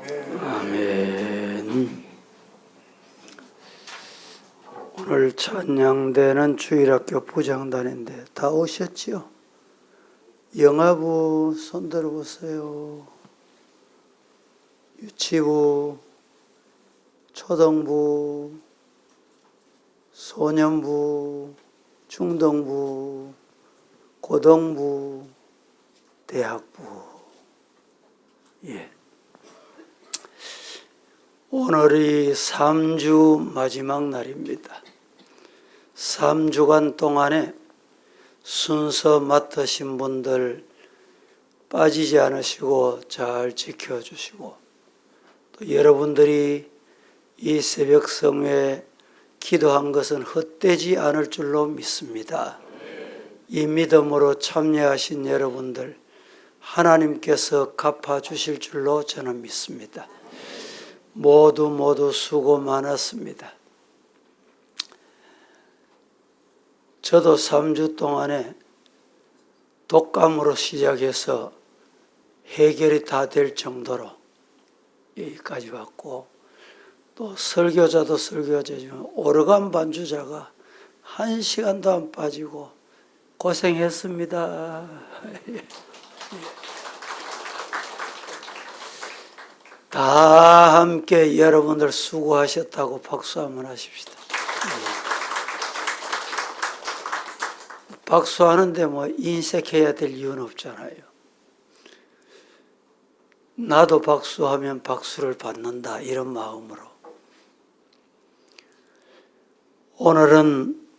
아멘. 오늘 찬양대는 주일학교 부장단인데 다 오셨지요? 영아부 손 들어보세요. 유치부, 초등부, 소년부, 중등부, 고등부, 대학부. 예. 오늘이 3주 마지막 날입니다. 3주간 동안에 순서 맡으신 분들 빠지지 않으시고 잘 지켜주시고, 또 여러분들이 이 새벽 성회에 기도한 것은 헛되지 않을 줄로 믿습니다. 이 믿음으로 참여하신 여러분들 하나님께서 갚아주실 줄로 저는 믿습니다. 모두 수고 많았습니다. 저도 3주 동안에 독감으로 시작해서 해결이 다 될 정도로 여기까지 왔고, 또 설교자도 설교자지만 오르간 반주자가 1시간도 안 빠지고 고생했습니다. 다 함께 여러분들 수고하셨다고 박수 한번 하십시다. 박수하는데 뭐 인색해야 될 이유는 없잖아요. 나도 박수하면 박수를 받는다, 이런 마음으로. 오늘은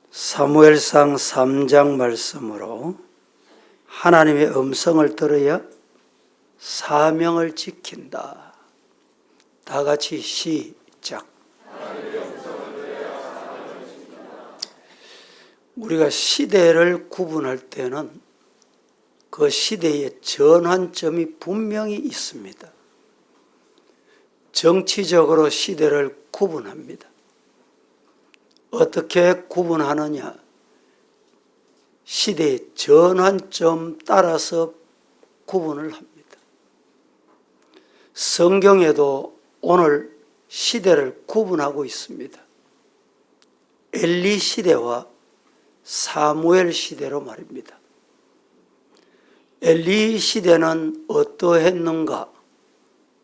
사무엘상 3장 말씀으로 하나님의 음성을 들어야 사명을 지킨다. 다 같이 시작. 우리가 시대를 구분할 때는 그 시대의 전환점이 분명히 있습니다. 정치적으로 시대를 구분합니다. 어떻게 구분하느냐? 시대의 전환점 따라서 구분을 합니다. 성경에도 오늘 시대를 구분하고 있습니다. 엘리 시대와 사무엘 시대로 말입니다. 엘리 시대는 어떠했는가?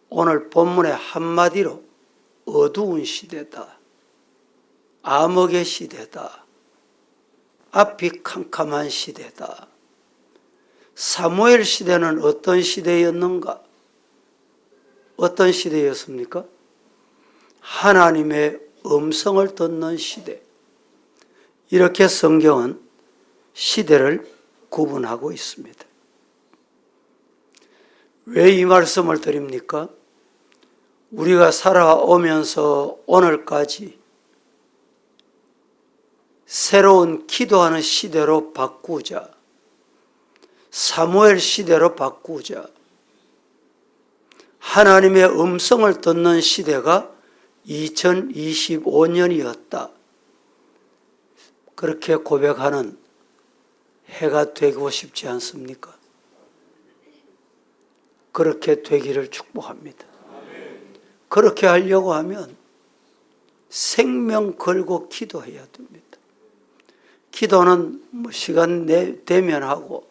오늘 본문의 한마디로 어두운 시대다, 암흑의 시대다, 앞이 캄캄한 시대다. 사무엘 시대는 어떤 시대였는가? 어떤 시대였습니까? 하나님의 음성을 듣는 시대. 이렇게 성경은 시대를 구분하고 있습니다. 왜 이 말씀을 드립니까? 우리가 살아오면서 오늘까지 새로운 기도하는 시대로 바꾸자, 사무엘 시대로 바꾸자, 하나님의 음성을 듣는 시대가 2025년이었다. 그렇게 고백하는 해가 되고 싶지 않습니까? 그렇게 되기를 축복합니다. 그렇게 하려고 하면 생명 걸고 기도해야 됩니다. 기도는 뭐 시간 되면 하고,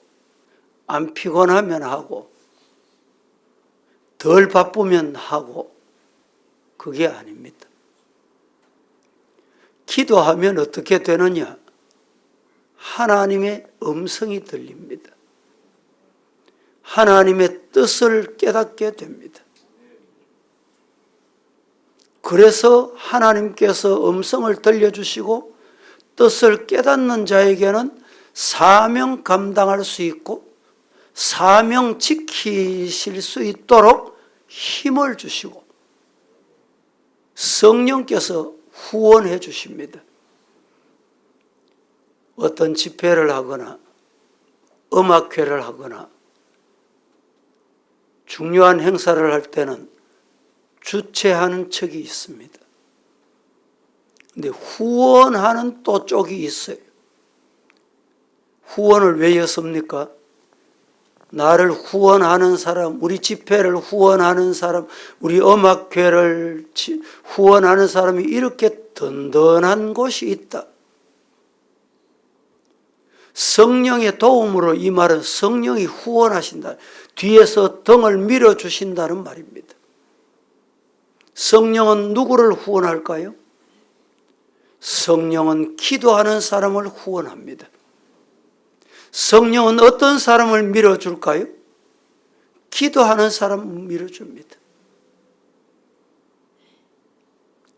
안 피곤하면 하고, 덜 바쁘면 하고, 그게 아닙니다. 기도하면 어떻게 되느냐? 하나님의 음성이 들립니다. 하나님의 뜻을 깨닫게 됩니다. 그래서 하나님께서 음성을 들려주시고 뜻을 깨닫는 자에게는 사명 감당할 수 있고 사명 지키실 수 있도록 힘을 주시고 성령께서 후원해 주십니다. 어떤 집회를 하거나 음악회를 하거나 중요한 행사를 할 때는 주최하는 척이 있습니다. 근데 후원하는 또 쪽이 있어요. 후원을 왜 했습니까? 나를 후원하는 사람, 우리 집회를 후원하는 사람, 우리 음악회를 후원하는 사람이 이렇게 든든한 곳이 있다. 성령의 도움으로, 이 말은 성령이 후원하신다. 뒤에서 등을 밀어주신다는 말입니다. 성령은 누구를 후원할까요? 성령은 기도하는 사람을 후원합니다. 성령은 어떤 사람을 밀어줄까요? 기도하는 사람을 밀어줍니다.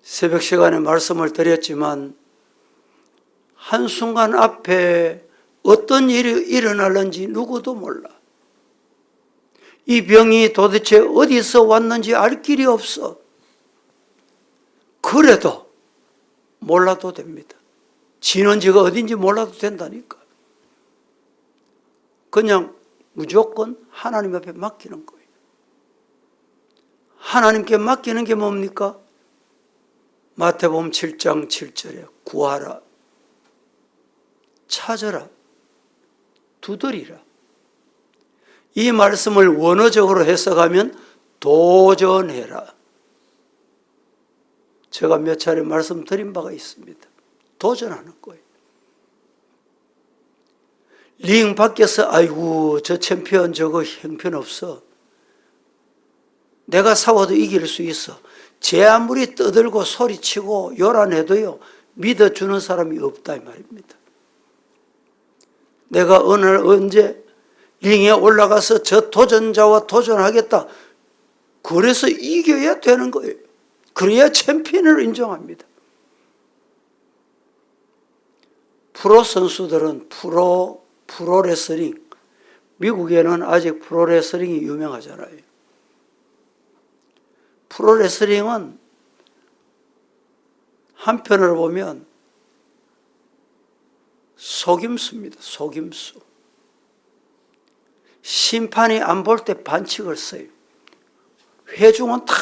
새벽 시간에 말씀을 드렸지만 한순간 앞에 어떤 일이 일어날는지 누구도 몰라. 이 병이 도대체 어디서 왔는지 알 길이 없어. 그래도 몰라도 됩니다. 진원지가 어딘지 몰라도 된다니까. 그냥 무조건 하나님 앞에 맡기는 거예요. 하나님께 맡기는 게 뭡니까? 마태복음 7장 7절에 구하라, 찾으라, 두드리라. 이 말씀을 원어적으로 해석하면 도전해라. 제가 몇 차례 말씀드린 바가 있습니다. 도전하는 거예요. 링 밖에서 아이고 저 챔피언 저거 형편없어. 내가 싸워도 이길 수 있어. 제 아무리 떠들고 소리치고 요란해도요 믿어주는 사람이 없다 이 말입니다. 내가 어느 날 언제 링에 올라가서 저 도전자와 도전하겠다. 그래서 이겨야 되는 거예요. 그래야 챔피언을 인정합니다. 프로 선수들은 프로레슬링, 미국에는 아직 프로레슬링이 유명하잖아요. 프로레슬링은 한편으로 보면 속임수입니다. 속임수. 심판이 안 볼 때 반칙을 써요. 회중은 다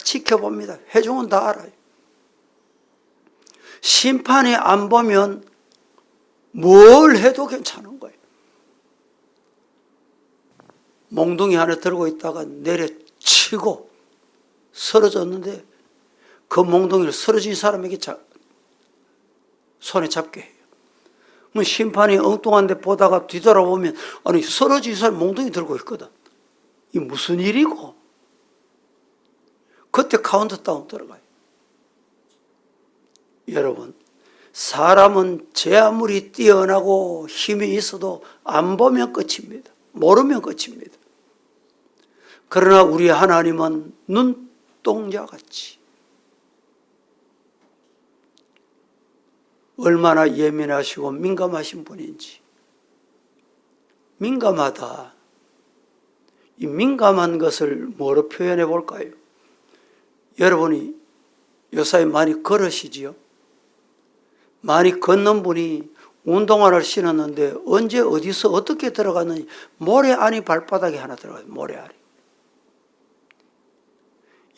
지켜봅니다. 회중은 다 알아요. 심판이 안 보면 뭘 해도 괜찮은 거예요. 몽둥이 하나 들고 있다가 내려치고 쓰러졌는데 그 몽둥이를 쓰러진 사람에게 손에 잡게 해요. 그럼 심판이 엉뚱한 데 보다가 뒤돌아보면 아니 쓰러진 사람 몽둥이 들고 있거든. 이 무슨 일이고? 그때 카운트다운 들어가요. 여러분, 사람은 제 아무리 뛰어나고 힘이 있어도 안 보면 끝입니다. 모르면 끝입니다. 그러나 우리 하나님은 눈동자같이 얼마나 예민하시고 민감하신 분인지. 민감하다. 이 민감한 것을 뭐로 표현해 볼까요? 여러분이 요사이 많이 걸으시지요? 많이 걷는 분이 운동화를 신었는데 언제 어디서 어떻게 들어갔는지 모래알이 발바닥에 하나 들어가요. 모래알이.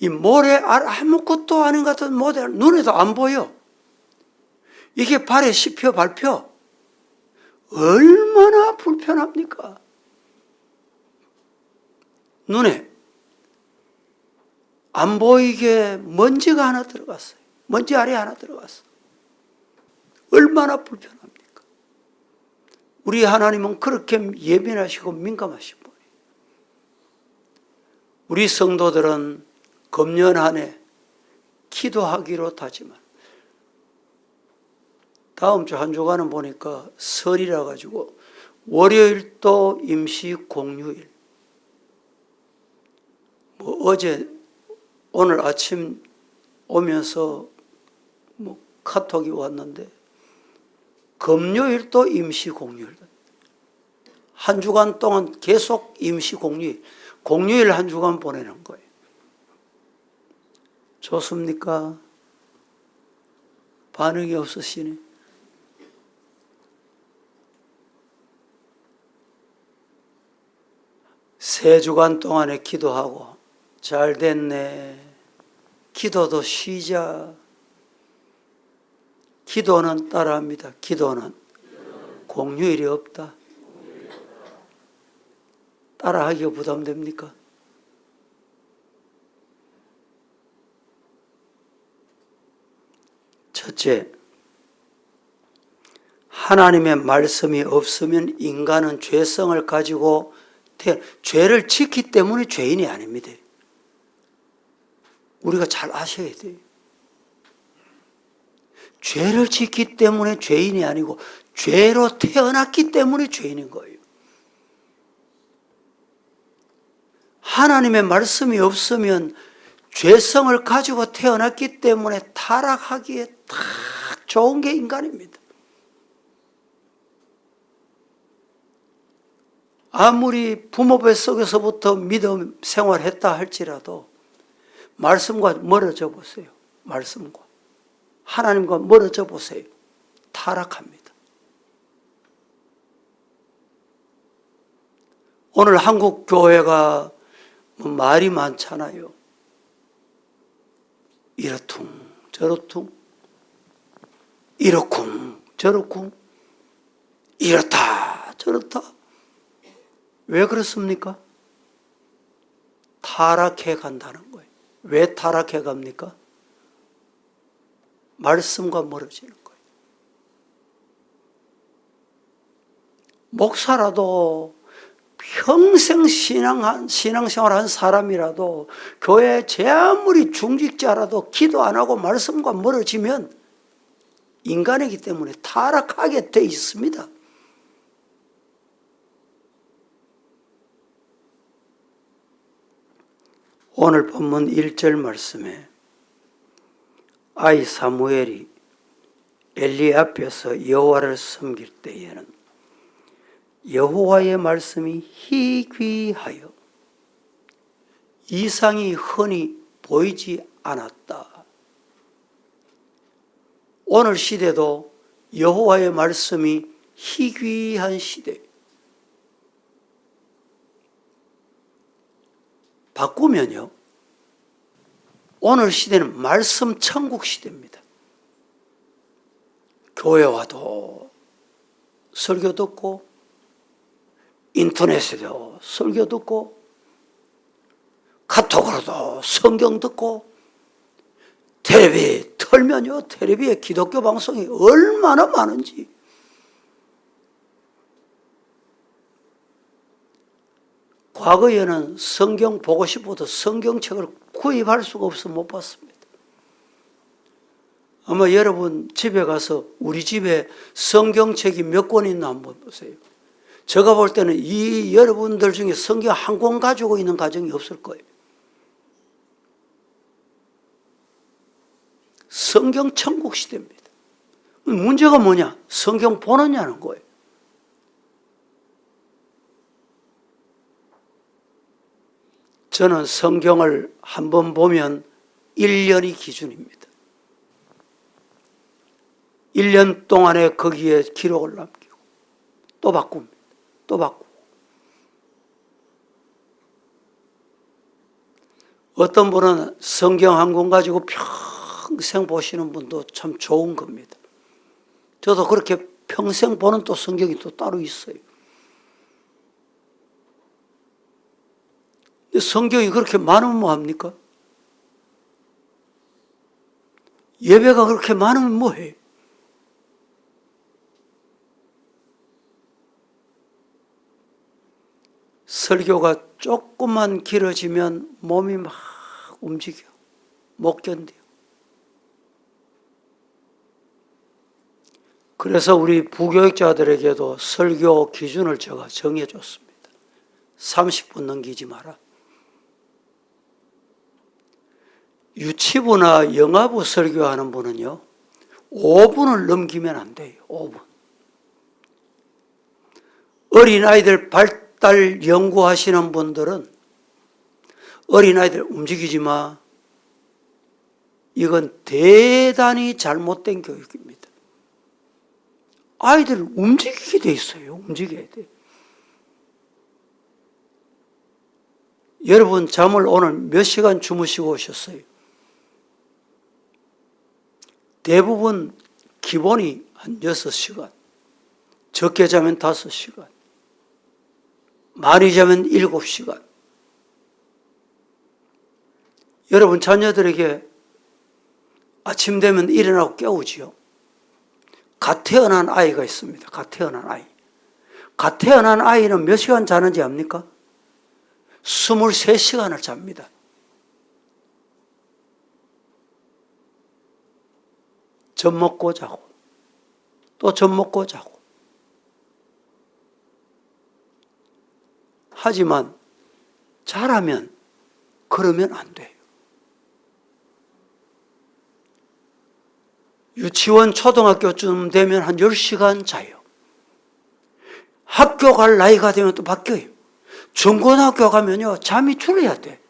이 모래알 아무것도 아닌 것 같은 모래알 눈에도 안 보여. 이게 발에 씹혀 밟혀. 얼마나 불편합니까? 눈에 안 보이게 먼지가 하나 들어갔어요. 먼지 알이 하나 들어갔어. 얼마나 불편합니까? 우리 하나님은 그렇게 예민하시고 민감하신 분이에요. 우리 성도들은 금년 한 해 기도하기로 다짐한 다음 주 한 주간은 보니까 설이라 가지고 월요일도 임시 공휴일. 어제 오늘 아침 오면서 카톡이 왔는데 금요일도 임시 공휴일. 한 주간 동안 계속 임시 공휴일. 공휴일 한 주간 보내는 거예요. 좋습니까? 반응이 없으시네. 세 주간 동안에 기도하고 잘 됐네. 기도도 쉬자. 기도는 따라합니다. 기도는 공휴일이 없다. 따라하기가 부담됩니까? 첫째, 하나님의 말씀이 없으면 인간은 죄성을 가지고 죄를 짓기 때문에 죄인이 아닙니다. 우리가 잘 아셔야 돼요. 죄를 짓기 때문에 죄인이 아니고 죄로 태어났기 때문에 죄인인 거예요. 하나님의 말씀이 없으면 죄성을 가지고 태어났기 때문에 타락하기에 딱 좋은 게 인간입니다. 아무리 부모 뱃속에서부터 믿음 생활했다 할지라도 말씀과 멀어져 보세요. 말씀과 하나님과 멀어져 보세요. 타락합니다. 오늘 한국 교회가 말이 많잖아요. 이러퉁 저러퉁 이러쿵 저러쿵 이렇다 저렇다. 왜 그렇습니까? 타락해 간다는 거예요. 왜 타락해 갑니까? 말씀과 멀어지는 거예요. 목사라도 평생 신앙생활 한 사람이라도 교회 제 아무리 중직자라도 기도 안 하고 말씀과 멀어지면 인간이기 때문에 타락하게 돼 있습니다. 오늘 본문 1절 말씀에 아이 사무엘이 엘리 앞에서 여호와를 섬길 때에는 여호와의 말씀이 희귀하여 이상이 흔히 보이지 않았다. 오늘 시대도 여호와의 말씀이 희귀한 시대. 바꾸면요, 오늘 시대는 말씀 천국 시대입니다. 교회 와도 설교 듣고 인터넷에도 설교 듣고 카톡으로도 성경 듣고 텔레비 틀면요, 텔레비에 기독교 방송이 얼마나 많은지. 과거에는 성경 보고 싶어도 성경책을 구입할 수가 없어 못 봤습니다. 아마 여러분 집에 가서 우리 집에 성경책이 몇 권 있나 한번 보세요. 제가 볼 때는 이 여러분들 중에 성경 한 권 가지고 있는 가정이 없을 거예요. 성경 천국 시대입니다. 문제가 뭐냐? 성경 보느냐는 거예요. 저는 성경을 한번 보면 1년이 기준입니다. 1년 동안에 거기에 기록을 남기고 또 바꿉니다. 또 바꾸고. 어떤 분은 성경 한 권 가지고 평생 보시는 분도 참 좋은 겁니다. 저도 그렇게 평생 보는 또 성경이 또 따로 있어요. 성경이 그렇게 많으면 뭐합니까? 예배가 그렇게 많으면 뭐해? 설교가 조금만 길어지면 몸이 막 움직여. 못 견뎌요. 그래서 우리 부교육자들에게도 설교 기준을 제가 정해줬습니다. 30분 넘기지 마라. 유치부나 영아부 설교하는 분은요, 5분을 넘기면 안 돼요. 5분. 어린아이들 발달 연구하시는 분들은 어린아이들 움직이지 마. 이건 대단히 잘못된 교육입니다. 아이들 움직이게 돼 있어요. 움직여야 돼. 여러분 잠을 오늘 몇 시간 주무시고 오셨어요? 대부분 기본이 한 6시간, 적게 자면 5시간. 많이 자면 7시간. 여러분 자녀들에게 아침 되면 일어나고 깨우지요. 갓 태어난 아이가 있습니다. 갓 태어난 아이. 갓 태어난 아이는 몇 시간 자는지 압니까? 23시간을 잡니다. 젖 먹고 자고 또 젖 먹고 자고. 하지만 자라면 그러면 안 돼요. 유치원, 초등학교쯤 되면 한 10시간 자요. 학교 갈 나이가 되면 또 바뀌어요. 중고등학교 가면요, 잠이 줄여야 돼.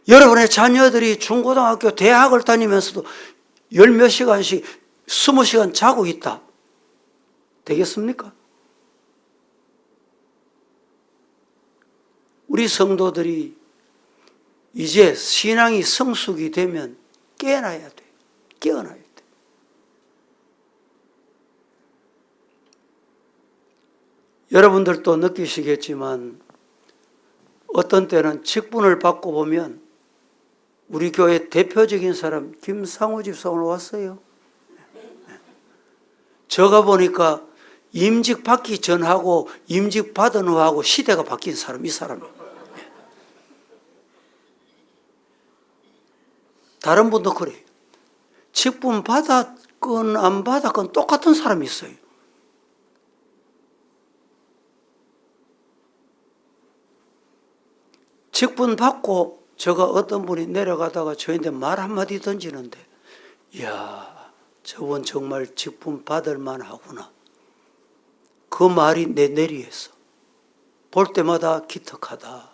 여러분의 자녀들이 중고등학교, 대학을 다니면서도 10몇 시간씩, 20시간 자고 있다. 되겠습니까? 우리 성도들이 이제 신앙이 성숙이 되면 깨어나야 돼. 깨어나야 돼. 여러분들도 느끼시겠지만 어떤 때는 직분을 받고 보면 우리 교회 대표적인 사람 김상우 집사 오늘 왔어요. 제가 보니까 임직 받기 전하고 임직 받은 후하고 시대가 바뀐 사람, 이 사람이에요. 다른 분도 그래요. 직분 받았건 안 받았건 똑같은 사람이 있어요. 직분 받고 제가 어떤 분이 내려가다가 저한테 말 한마디 던지는데, 이야, 저분 정말 직분 받을 만하구나. 그 말이 내 내리에서 볼 때마다 기특하다.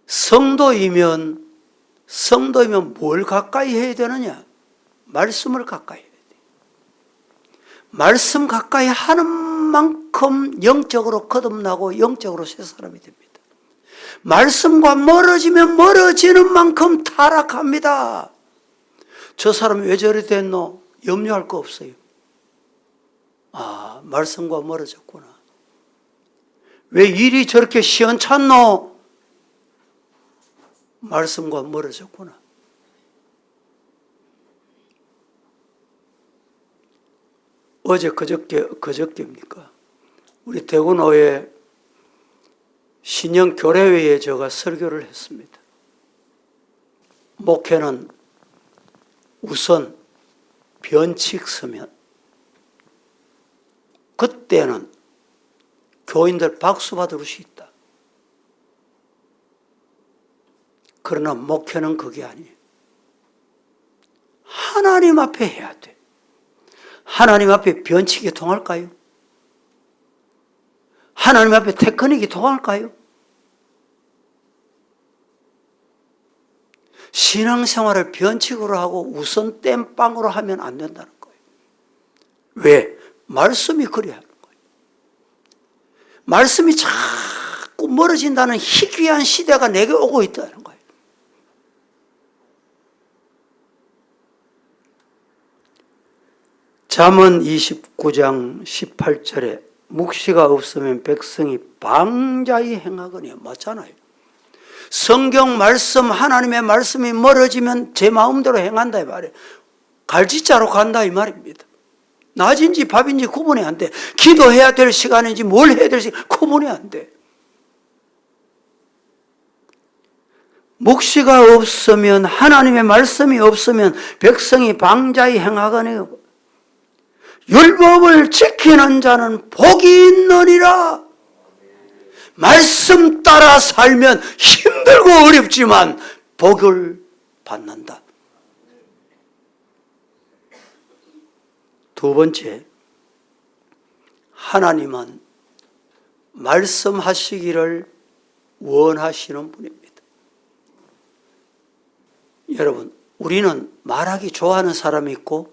성도이면 뭘 가까이 해야 되느냐? 말씀을 가까이 해야 돼. 말씀 가까이 하는 만큼 영적으로 거듭나고 영적으로 새 사람이 됩니다. 말씀과 멀어지면 멀어지는 만큼 타락합니다. 저 사람이 왜 저리 됐노? 염려할 거 없어요. 아, 말씀과 멀어졌구나. 왜 일이 저렇게 시원찮노? 말씀과 멀어졌구나. 어제 그저께입니까? 우리 대구노회 신형 교례회에 제가 설교를 했습니다. 목회는 우선 변칙 서면, 그때는 교인들 박수 받을 수 있다. 그러나 목회는 그게 아니에요. 하나님 앞에 해야 돼. 하나님 앞에 변칙이 통할까요? 하나님 앞에 테크닉이 통할까요? 신앙생활을 변칙으로 하고 우선 땜빵으로 하면 안 된다는 거예요. 왜? 말씀이 그래야 하는 거예요. 말씀이 자꾸 멀어진다는 희귀한 시대가 내게 오고 있다는 거예요. 잠언 29장 18절에 묵시가 없으면 백성이 방자히 행하거니와 맞잖아요. 성경 말씀, 하나님의 말씀이 멀어지면 제 마음대로 행한다 이 말이에요. 갈지자로 간다 이 말입니다. 낮인지 밥인지 구분이 안 돼. 기도해야 될 시간인지 뭘 해야 될 시간 구분이 안 돼. 묵시가 없으면, 하나님의 말씀이 없으면 백성이 방자히 행하거니와 율법을 지키는 자는 복이 있느니라. 말씀 따라 살면 힘들고 어렵지만 복을 받는다. 두 번째, 하나님은 말씀하시기를 원하시는 분입니다. 여러분, 우리는 말하기 좋아하는 사람이 있고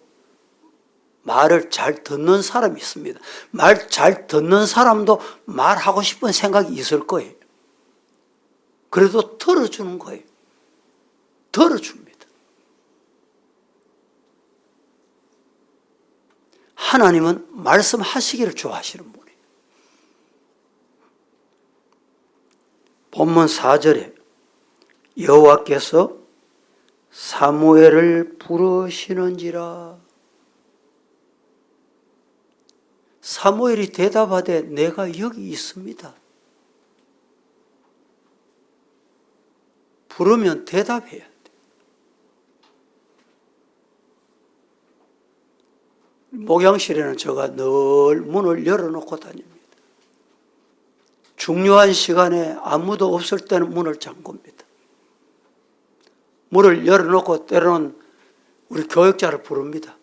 말을 잘 듣는 사람이 있습니다. 말 잘 듣는 사람도 말하고 싶은 생각이 있을 거예요. 그래도 들어주는 거예요. 들어줍니다. 하나님은 말씀하시기를 좋아하시는 분이에요. 본문 4절에 여호와께서 사무엘을 부르시는지라. 사무엘이 대답하되 내가 여기 있습니다. 부르면 대답해야 돼. 목양실에는 제가 늘 문을 열어놓고 다닙니다. 중요한 시간에 아무도 없을 때는 문을 잠굽니다. 문을 열어놓고 때로는 우리 교육자를 부릅니다.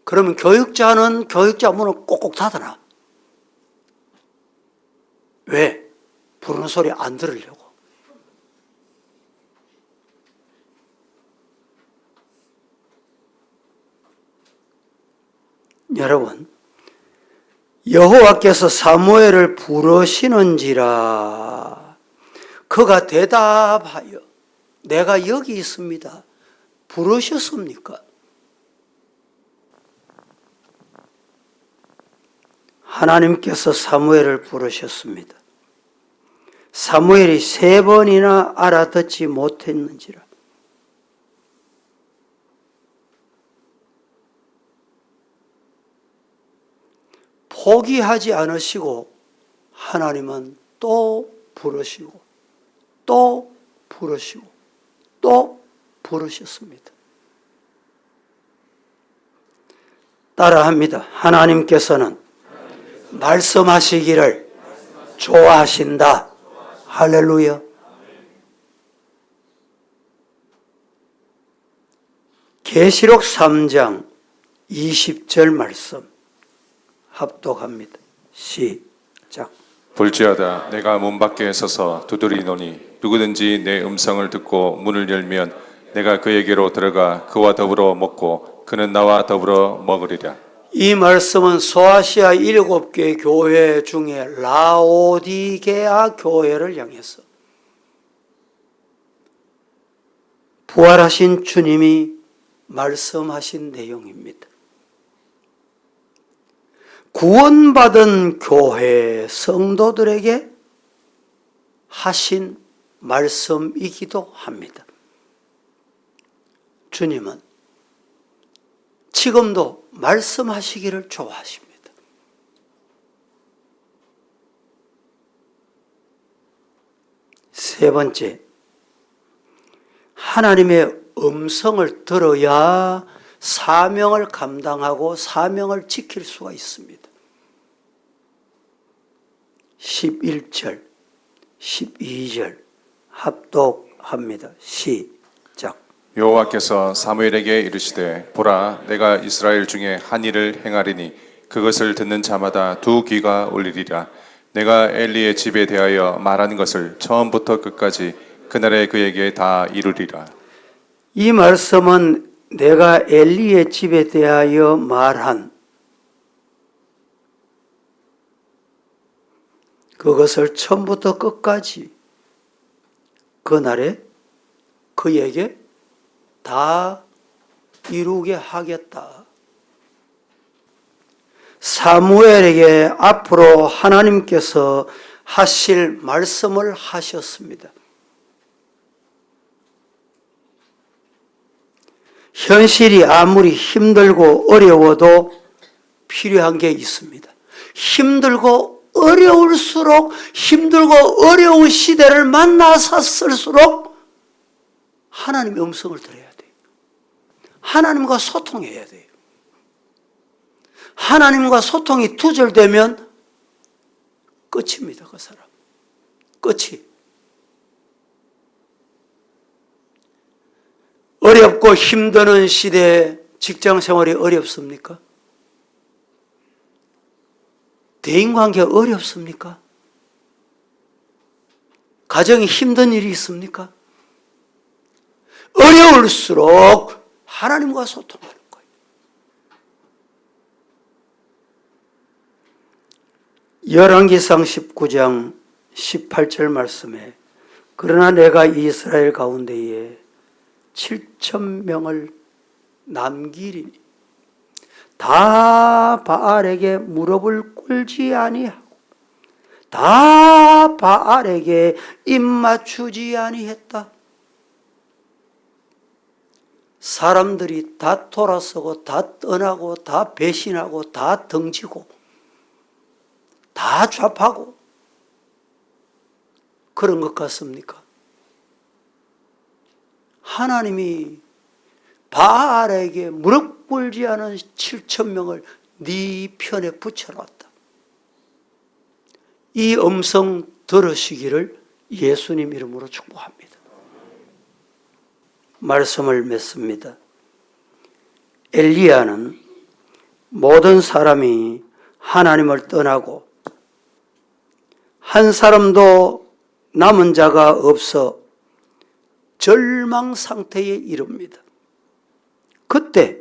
그러면 교육자는 교육자 문을 꼭꼭 닫아놔. 왜? 부르는 소리 안 들으려고. 여러분, 여호와께서 사무엘을 부르시는지라. 그가 대답하여 내가 여기 있습니다. 부르셨습니까? 하나님께서 사무엘을 부르셨습니다. 사무엘이 3번이나 알아듣지 못했는지라. 포기하지 않으시고 하나님은 또 부르시고 또 부르시고 또 부르셨습니다. 따라합니다. 하나님께서는 말씀하시기를 좋아하신다. 할렐루야. 계시록 3장 20절 말씀 합독합니다. 시작. 볼지어다 내가 문 밖에 서서 두드리노니 누구든지 내 음성을 듣고 문을 열면 내가 그에게로 들어가 그와 더불어 먹고 그는 나와 더불어 먹으리라. 이 말씀은 소아시아 7개 교회 중에 라오디게아 교회를 향해서 부활하신 주님이 말씀하신 내용입니다. 구원받은 교회 성도들에게 하신 말씀이기도 합니다. 주님은 지금도 말씀하시기를 좋아하십니다. 세 번째, 하나님의 음성을 들어야 사명을 감당하고 사명을 지킬 수가 있습니다. 11절, 12절 합독합니다. 시작. 여호와께서 사무엘에게 이르시되 보라 내가 이스라엘 중에 한 일을 행하리니 그것을 듣는 자마다 두 귀가 울리리라. 내가 엘리의 집에 대하여 말한 것을 처음부터 끝까지 그날에 그에게 다 이루리라. 이 말씀은 내가 엘리의 집에 대하여 말한 그것을 처음부터 끝까지 그날에 그에게 다 이루게 하겠다. 사무엘에게 앞으로 하나님께서 하실 말씀을 하셨습니다. 현실이 아무리 힘들고 어려워도 필요한 게 있습니다. 힘들고 어려울수록 힘들고 어려운 시대를 만나서쓸수록 하나님의 음성을 들어야 돼요. 하나님과 소통해야 돼요. 하나님과 소통이 두절되면 끝입니다. 그 사람. 끝이. 어렵고 힘드는 시대에 직장생활이 어렵습니까? 대인관계 어렵습니까? 가정이 힘든 일이 있습니까? 어려울수록 하나님과 소통하는 거예요. 열왕기상 19장 18절 말씀에 그러나 내가 이스라엘 가운데에 7,000명을 남기리니 다 바알에게 무릎을 꿇지 아니하고 다 바알에게 입맞추지 아니했다. 사람들이 다 돌아서고 다 떠나고 다 배신하고 다 등지고 다 좌파고 그런 것 같습니까? 하나님이 바알에게 무릎 꿇지 않은 7,000명을 네 편에 붙여놨다. 이 음성 들으시기를 예수님 이름으로 축복합니다. 말씀을 맺습니다. 엘리야는 모든 사람이 하나님을 떠나고 한 사람도 남은 자가 없어 절망 상태에 이릅니다. 그때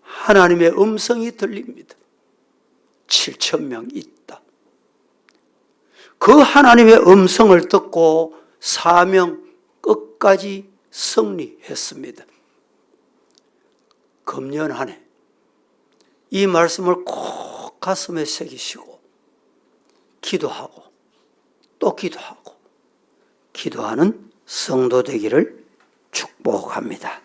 하나님의 음성이 들립니다. 7,000명 있다. 그 하나님의 음성을 듣고 사명 끝까지 승리했습니다. 금년 한 해 이 말씀을 꼭 가슴에 새기시고 기도하고 또 기도하고 기도하는 성도 되기를 축복합니다.